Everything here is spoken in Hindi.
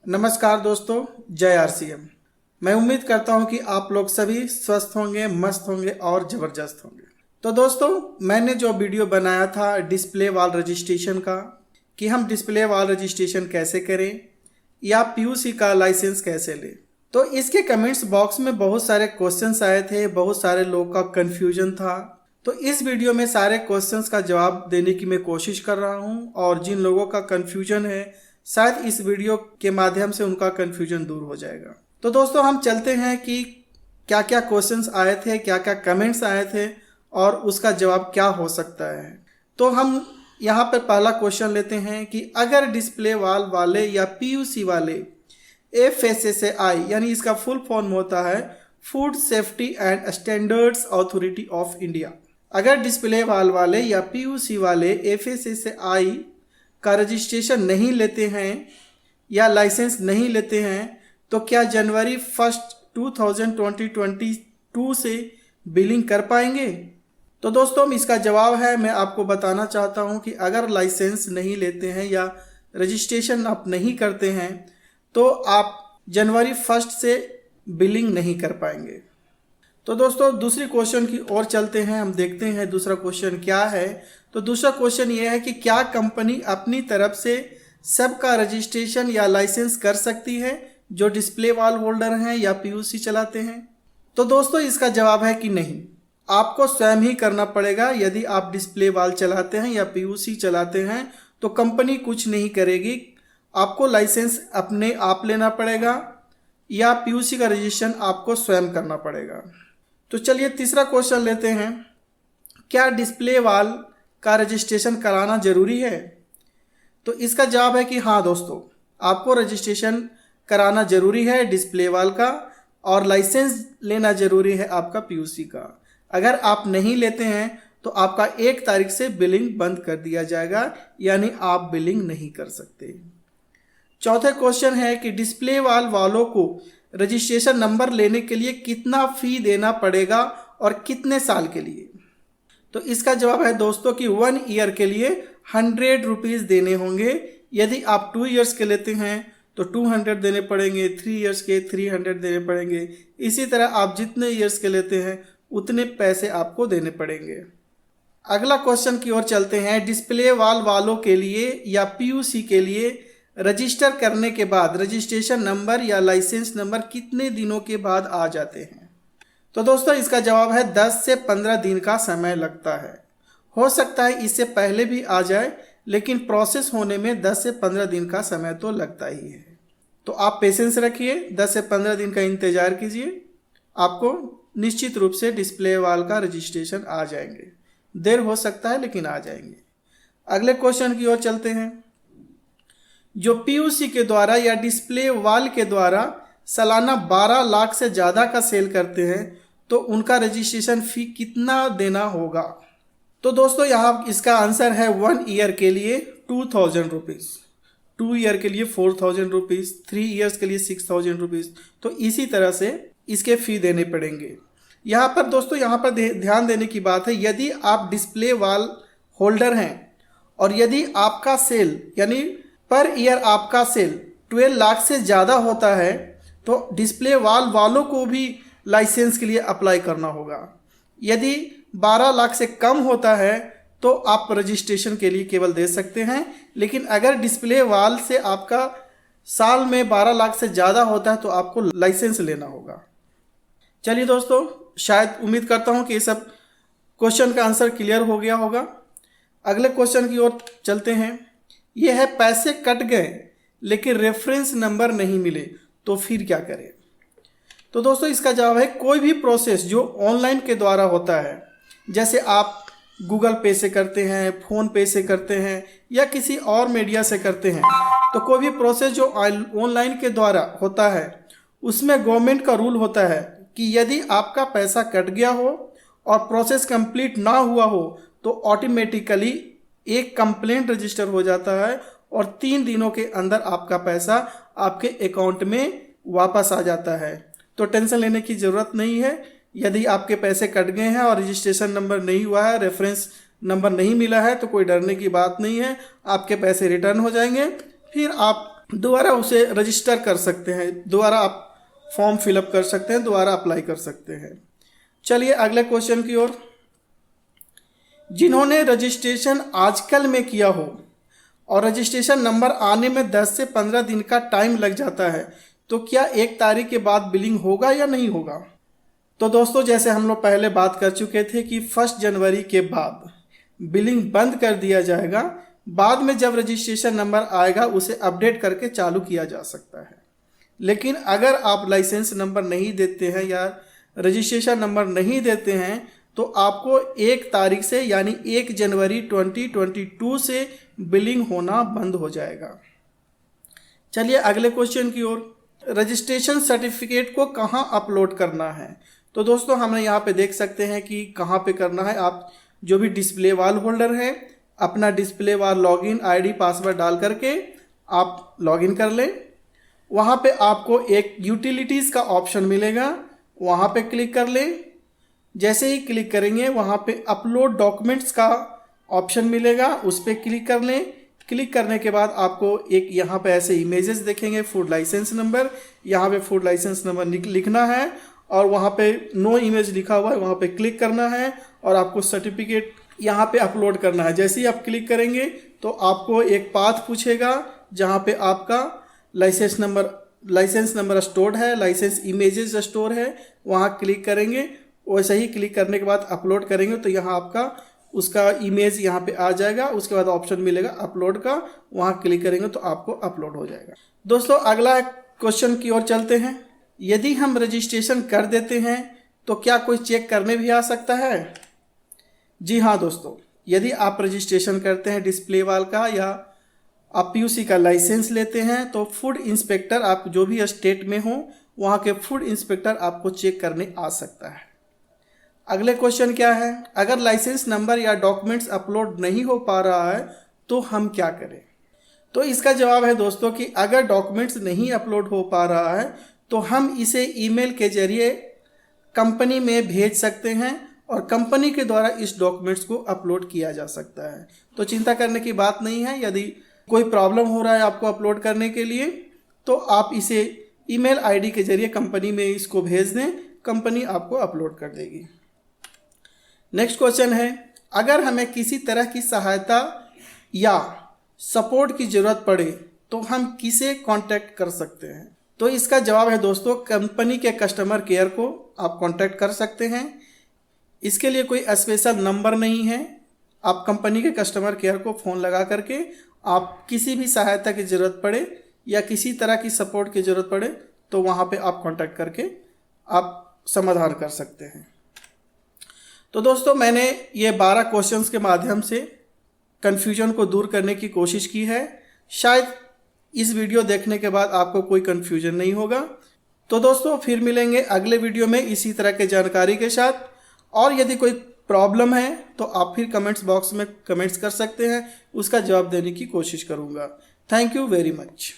नमस्कार दोस्तों, जय आरसीएम। मैं उम्मीद करता हूं कि आप लोग सभी स्वस्थ होंगे, मस्त होंगे और ज़बरदस्त होंगे। तो दोस्तों, मैंने जो वीडियो बनाया था डिस्प्ले वॉल रजिस्ट्रेशन का, कि हम डिस्प्ले वॉल रजिस्ट्रेशन कैसे करें या पीयूसी का लाइसेंस कैसे लें, तो इसके कमेंट्स बॉक्स में बहुत सारे क्वेश्चंस आए थे, बहुत सारे लोग का कन्फ्यूजन था। तो इस वीडियो में सारे क्वेश्चंस का जवाब देने की मैं कोशिश कर रहा हूं और जिन लोगों का कन्फ्यूजन है शायद इस वीडियो के माध्यम से उनका कन्फ्यूजन दूर हो जाएगा। तो दोस्तों, हम चलते हैं कि क्या क्या क्वेश्चंस आए थे, क्या क्या कमेंट्स आए थे और उसका जवाब क्या हो सकता है। तो हम यहाँ पर पहला क्वेश्चन लेते हैं कि अगर डिस्प्ले वॉल वाले या पीयूसी वाले FSSAI यानी इसका फुल फॉर्म होता है food safety and standards authority of India, अगर डिस्प्ले वॉल वाले या पीयूसी वाले FSSAI का रजिस्ट्रेशन नहीं लेते हैं या लाइसेंस नहीं लेते हैं तो क्या जनवरी 1, 2022 से बिलिंग कर पाएंगे। तो दोस्तों, इसका जवाब है, मैं आपको बताना चाहता हूं कि अगर लाइसेंस नहीं लेते हैं या रजिस्ट्रेशन आप नहीं करते हैं तो आप जनवरी 1 से बिलिंग नहीं कर पाएंगे। तो दोस्तों, दूसरी क्वेश्चन की ओर चलते हैं, हम देखते हैं दूसरा क्वेश्चन क्या है। तो दूसरा क्वेश्चन ये है कि क्या कंपनी अपनी तरफ से सबका रजिस्ट्रेशन या लाइसेंस कर सकती है जो डिस्प्ले वॉल होल्डर हैं या पीयूसी चलाते हैं। तो दोस्तों, इसका जवाब है कि नहीं, आपको स्वयं ही करना पड़ेगा। यदि आप डिस्प्ले वॉल चलाते हैं या पीयूसी चलाते हैं तो कंपनी कुछ नहीं करेगी, आपको लाइसेंस अपने आप लेना पड़ेगा या पीयूसी का रजिस्ट्रेशन आपको स्वयं करना पड़ेगा। तो चलिए तीसरा क्वेश्चन लेते हैं, क्या डिस्प्ले वॉल का रजिस्ट्रेशन कराना जरूरी है। तो इसका जवाब है कि हाँ दोस्तों, आपको रजिस्ट्रेशन कराना जरूरी है डिस्प्ले वॉल का और लाइसेंस लेना जरूरी है आपका पीयूसी का। अगर आप नहीं लेते हैं तो आपका 1 तारीख से बिलिंग बंद कर दिया जाएगा, यानी आप बिलिंग नहीं कर सकते। चौथे क्वेश्चन है कि डिस्प्ले वॉल वालों को रजिस्ट्रेशन नंबर लेने के लिए कितना फी देना पड़ेगा और कितने साल के लिए। तो इसका जवाब है दोस्तों कि 1 ईयर के लिए 100 रुपीज़ देने होंगे। यदि आप 2 ईयर्स के लेते हैं तो 200 देने पड़ेंगे, 3 ईयर्स के 300 देने पड़ेंगे। इसी तरह आप जितने ईयर्स के लेते हैं उतने पैसे आपको देने पड़ेंगे। अगला क्वेश्चन की ओर चलते हैं, डिस्प्ले वॉल वालों के लिए या पीयूसी के लिए रजिस्टर करने के बाद रजिस्ट्रेशन नंबर या लाइसेंस नंबर कितने दिनों के बाद आ जाते हैं। तो दोस्तों, इसका जवाब है 10 से 15 दिन का समय लगता है। हो सकता है इससे पहले भी आ जाए, लेकिन प्रोसेस होने में 10 से 15 दिन का समय तो लगता ही है। तो आप पेशेंस रखिए, 10 से 15 दिन का इंतज़ार कीजिए, आपको निश्चित रूप से डिस्प्ले वॉल का रजिस्ट्रेशन आ जाएंगे। देर हो सकता है लेकिन आ जाएंगे। अगले क्वेश्चन की ओर चलते हैं, जो पीयूसी के द्वारा या डिस्प्ले वॉल के द्वारा सालाना 12 लाख से ज़्यादा का सेल करते हैं तो उनका रजिस्ट्रेशन फ़ी कितना देना होगा। तो दोस्तों, यहाँ इसका आंसर है 1 ईयर के लिए 2000 रुपीज़, 2 ईयर के लिए 4000 रुपीज़, 3 ईयर्स के लिए 6000 रुपीज़। तो इसी तरह से इसके फ़ी देने पड़ेंगे। यहाँ पर दोस्तों, यहाँ पर ध्यान देने की बात है, यदि आप डिस्प्ले वॉल होल्डर हैं और यदि आपका सेल यानी पर ईयर आपका सेल 12 लाख से ज़्यादा होता है तो डिस्प्ले वॉल वालों को भी लाइसेंस के लिए अप्लाई करना होगा। यदि 12 लाख से कम होता है तो आप रजिस्ट्रेशन के लिए केवल दे सकते हैं, लेकिन अगर डिस्प्ले वॉल से आपका साल में 12 लाख से ज़्यादा होता है तो आपको लाइसेंस लेना होगा। चलिए दोस्तों, शायद उम्मीद करता हूँ कि ये सब क्वेश्चन का आंसर क्लियर हो गया होगा। अगले क्वेश्चन की ओर चलते हैं, ये है पैसे कट गए लेकिन रेफरेंस नंबर नहीं मिले तो फिर क्या करें। तो दोस्तों, इसका जवाब है कोई भी प्रोसेस जो ऑनलाइन के द्वारा होता है, जैसे आप गूगल पे से करते हैं, फ़ोन पे से करते हैं या किसी और मीडिया से करते हैं, तो कोई भी प्रोसेस जो ऑनलाइन के द्वारा होता है उसमें गवर्नमेंट का रूल होता है कि यदि आपका पैसा कट गया हो और प्रोसेस कंप्लीट ना हुआ हो तो ऑटोमेटिकली एक कंप्लेंट रजिस्टर हो जाता है और 3 दिनों के अंदर आपका पैसा आपके अकाउंट में वापस आ जाता है। तो टेंशन लेने की ज़रूरत नहीं है। यदि आपके पैसे कट गए हैं और रजिस्ट्रेशन नंबर नहीं हुआ है, रेफरेंस नंबर नहीं मिला है, तो कोई डरने की बात नहीं है, आपके पैसे रिटर्न हो जाएंगे। फिर आप दोबारा उसे रजिस्टर कर सकते हैं, दोबारा आप फॉर्म फिलअप कर सकते हैं, दोबारा अप्लाई कर सकते हैं। चलिए अगले क्वेश्चन की ओर। जिन्होंने रजिस्ट्रेशन आजकल में किया हो और रजिस्ट्रेशन नंबर आने में 10 से 15 दिन का टाइम लग जाता है, तो क्या 1 तारीख के बाद बिलिंग होगा या नहीं होगा? तो दोस्तों जैसे हम लोग पहले बात कर चुके थे कि 1 जनवरी के बाद बिलिंग बंद कर दिया जाएगा। बाद में जब रजिस्ट्रेशन नंबर आएगा उसे अपडेट करके चालू किया जा सकता है। लेकिन अगर आप लाइसेंस नंबर नहीं देते हैं या रजिस्ट्रेशन नंबर नहीं देते हैं तो आपको 1 तारीख से यानी 1 जनवरी 2022 से बिलिंग होना बंद हो जाएगा। चलिए अगले क्वेश्चन की ओर। रजिस्ट्रेशन सर्टिफिकेट को कहाँ अपलोड करना है? तो दोस्तों हमने यहाँ पे देख सकते हैं कि कहाँ पे करना है। आप जो भी डिस्प्ले वाल होल्डर है अपना डिस्प्ले वाल लॉगिन आईडी पासवर्ड डाल करके आप लॉगिन कर लें। वहाँ पे आपको एक यूटिलिटीज़ का ऑप्शन मिलेगा, वहाँ पे क्लिक कर लें। जैसे ही क्लिक करेंगे वहाँ पे अपलोड डॉक्यूमेंट्स का ऑप्शन मिलेगा, उस पर क्लिक कर लें। क्लिक करने के बाद आपको एक यहाँ पे ऐसे इमेजेस देखेंगे, फूड लाइसेंस नंबर, यहाँ पे फूड लाइसेंस नंबर लिखना है और वहाँ पे नो इमेज लिखा हुआ है, वहाँ पे क्लिक करना है और आपको सर्टिफिकेट यहाँ पे अपलोड करना है। जैसे ही आप क्लिक करेंगे तो आपको एक पाथ पूछेगा जहाँ पे आपका लाइसेंस नंबर स्टोर्ड है, लाइसेंस इमेजेस स्टोर है, वहाँ क्लिक करेंगे। वैसे ही क्लिक करने के बाद अपलोड करेंगे तो यहाँ आपका उसका इमेज यहाँ पे आ जाएगा। उसके बाद ऑप्शन मिलेगा अपलोड का, वहाँ क्लिक करेंगे तो आपको अपलोड हो जाएगा। दोस्तों अगला क्वेश्चन की ओर चलते हैं। यदि हम रजिस्ट्रेशन कर देते हैं तो क्या कोई चेक करने भी आ सकता है? जी हाँ दोस्तों, यदि आप रजिस्ट्रेशन करते हैं डिस्प्ले वाल का या आप पीयूसी का लाइसेंस लेते हैं तो फूड इंस्पेक्टर, आप जो भी स्टेट में हो वहाँ के फूड इंस्पेक्टर आपको चेक करने आ सकता है। अगले क्वेश्चन क्या है? अगर लाइसेंस नंबर या डॉक्यूमेंट्स अपलोड नहीं हो पा रहा है तो हम क्या करें? तो इसका जवाब है दोस्तों कि अगर डॉक्यूमेंट्स नहीं अपलोड हो पा रहा है तो हम इसे ईमेल के जरिए कंपनी में भेज सकते हैं और कंपनी के द्वारा इस डॉक्यूमेंट्स को अपलोड किया जा सकता है। तो चिंता करने की बात नहीं है। यदि कोई प्रॉब्लम हो रहा है आपको अपलोड करने के लिए तो आप इसे ईमेल आईडी के जरिए कंपनी में इसको भेज दें, कंपनी आपको अपलोड कर देगी। नेक्स्ट क्वेश्चन है, अगर हमें किसी तरह की सहायता या सपोर्ट की ज़रूरत पड़े तो हम किसे कांटेक्ट कर सकते हैं? तो इसका जवाब है दोस्तों कंपनी के कस्टमर केयर को आप कांटेक्ट कर सकते हैं। इसके लिए कोई स्पेशल नंबर नहीं है। आप कंपनी के कस्टमर केयर को फ़ोन लगा करके आप किसी भी सहायता की ज़रूरत पड़े या किसी तरह की सपोर्ट की ज़रूरत पड़े तो वहाँ पे आप कांटेक्ट करके आप समाधान कर सकते हैं। तो दोस्तों मैंने ये 12 क्वेश्चंस के माध्यम से कन्फ्यूजन को दूर करने की कोशिश की है। शायद इस वीडियो देखने के बाद आपको कोई कन्फ्यूजन नहीं होगा। तो दोस्तों फिर मिलेंगे अगले वीडियो में इसी तरह के जानकारी के साथ। और यदि कोई प्रॉब्लम है तो आप फिर कमेंट्स बॉक्स में कमेंट्स कर सकते हैं, उसका जवाब देने की कोशिश करूँगा। Thank you very much.